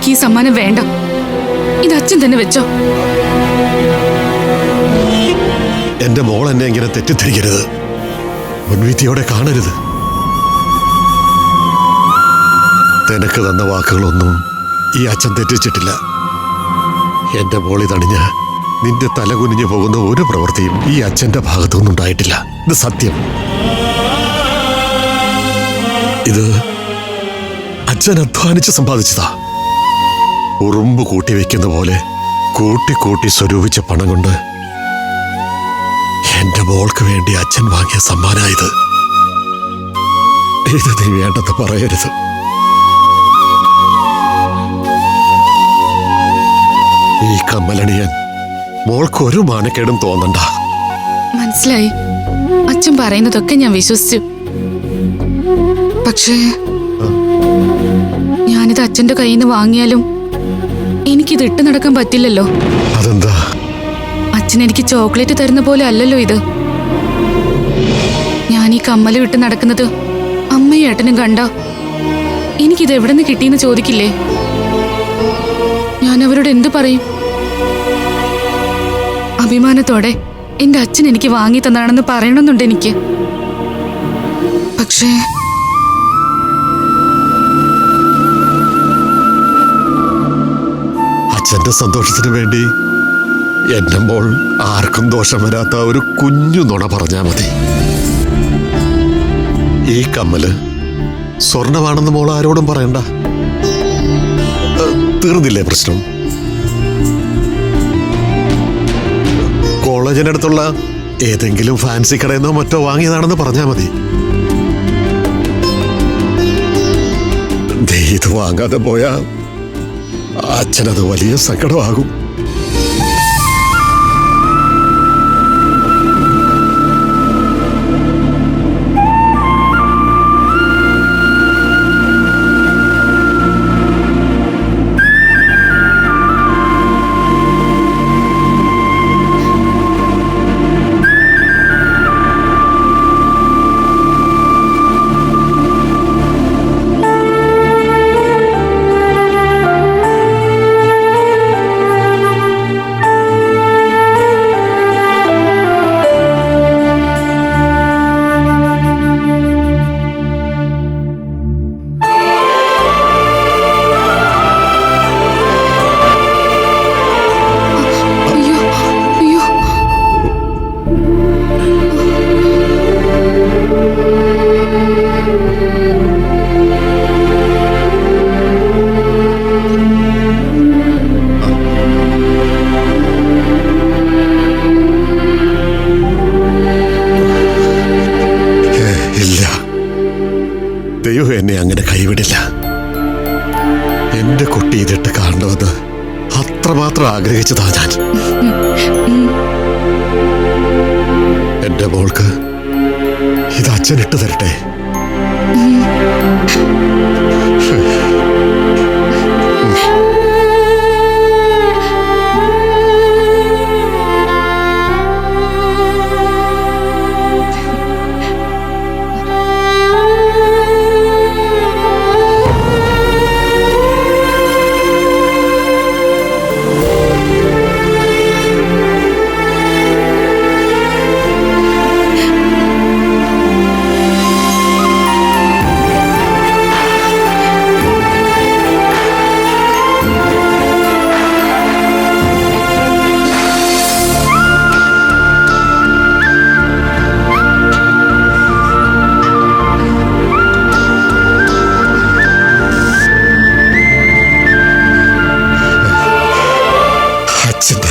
എനിക്ക് ഈ സമ്മാനം വേണ്ട. ഇത് അച്ഛൻ തന്നെ വെച്ചോ. എന്റെ മോൾ എന്നെ ഇങ്ങനെ തെറ്റിദ്ധരിക്കരുത്, മുൻവിധിയോടെ കാണരുത്. നിനക്ക് തന്ന വാക്കുകളൊന്നും ഈ അച്ഛൻ തെറ്റിച്ചിട്ടില്ല. എന്റെ മോളി തണിഞ്ഞ് നിന്റെ തല കുനിഞ്ഞു പോകുന്ന ഒരു പ്രവൃത്തിയും ഈ അച്ഛന്റെ ഭാഗത്തുനിന്നും ഉണ്ടായിട്ടില്ല. ഇത് സത്യം. ഇത് അച്ഛൻ അധ്വാനിച്ച് സമ്പാദിച്ചതാ. ഉറുമ്പ് കൂട്ടി വെക്കുന്ന പോലെ കൂട്ടി കൂട്ടി സ്വരൂപിച്ച പണം കൊണ്ട് എന്റെ മോൾക്ക് വേണ്ടി അച്ഛൻ വാങ്ങിയ സമ്മാനായത്. ഇത് നീ വേണ്ടെന്ന് പറയരുത്. ഈ കമ്മലണിയാൻ മോൾക്ക് ഒരു മാനക്കേടും തോന്നണ്ട. മനസ്സിലായി. അച്ഛൻ പറയുന്നതൊക്കെ ഞാൻ വിശ്വസിച്ചു. പക്ഷേ ഞാനിത് അച്ഛന്റെ കയ്യിൽ നിന്ന് വാങ്ങിയാലും എനിക്കിത് ഇട്ട് നടക്കാൻ പറ്റില്ലല്ലോ. അതെന്താ? അച്ഛൻ എനിക്ക് ചോക്ലേറ്റ് തരുന്ന പോലെ അല്ലല്ലോ ഇത്. ഞാൻ ഈ കമ്മല് വിട്ട് നടക്കുന്നത് അമ്മയും ഏട്ടനും കണ്ട എനിക്കിത് എവിടെ നിന്ന് കിട്ടിയെന്ന് ചോദിക്കില്ലേ? ഞാൻ അവരോട് എന്തു പറയും? അഭിമാനത്തോടെ എന്റെ അച്ഛൻ എനിക്ക് വാങ്ങി തന്നാണെന്ന് പറയണമെന്നുണ്ട് എനിക്ക്. പക്ഷേ അച്ഛന്റെ സന്തോഷത്തിന് വേണ്ടി എന്റെ മോൾ ആർക്കും ദോഷം വരാത്ത ഒരു കുഞ്ഞു നുണ പറഞ്ഞാ മതി. ഈ കമ്മല് സ്വർണമാണെന്ന് മോൾ ആരോടും പറയണ്ട. തീർന്നില്ലേ പ്രശ്നം? കോളേജിനടുത്തുള്ള ഏതെങ്കിലും ഫാൻസി കടയിൽ നിന്നോ മറ്റോ വാങ്ങിയതാണെന്ന് പറഞ്ഞാൽ മതി. നീ ഇത് വാങ്ങാതെ പോയാ അച്ഛനത് വലിയ സങ്കടമാകും. ദൈവം എന്നെ അങ്ങനെ കൈവിടില്ല. എന്റെ കുട്ടി ഇതിട്ട് കാണണമെന്ന് അത്രമാത്രം ആഗ്രഹിച്ചതാ ഞാൻ. എന്റെ മോൾക്ക് ഇത് അച്ഛൻ ഇട്ട് തരട്ടെ.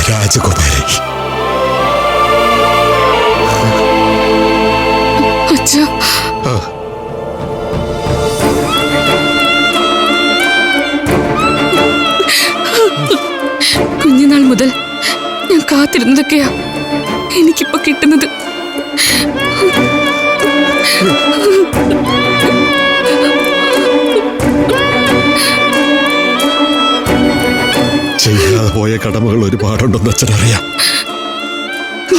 രാജകുമാരി, കുഞ്ഞുനാൾ മുതൽ ഞാൻ കാത്തിരുന്നതൊക്കെയാ എനിക്കിപ്പോ കിട്ടുന്നത്. ചെയ്യാതെ പോയ കടമകൾ ഒരുപാടുണ്ടെന്ന് അച്ഛനറിയാം.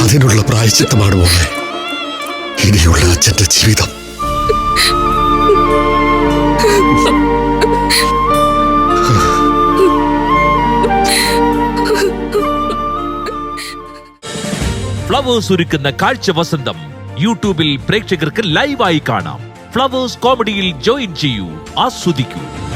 അതിനുള്ള പ്രായശ്ചിത്തമാണ് മോളെ ഇനിയുള്ള അച്ഛന്റെ ജീവിതം. ഫ്ലവേഴ്സ് ഒരുക്കുന്ന കാഴ്ച വസന്തം യൂട്യൂബിൽ പ്രേക്ഷകർക്ക് ലൈവായി കാണാം. ഫ്ലവേഴ്സ് കോമഡിയിൽ ജോയിൻ ചെയ്യൂ, ആസ്വദിക്കൂ.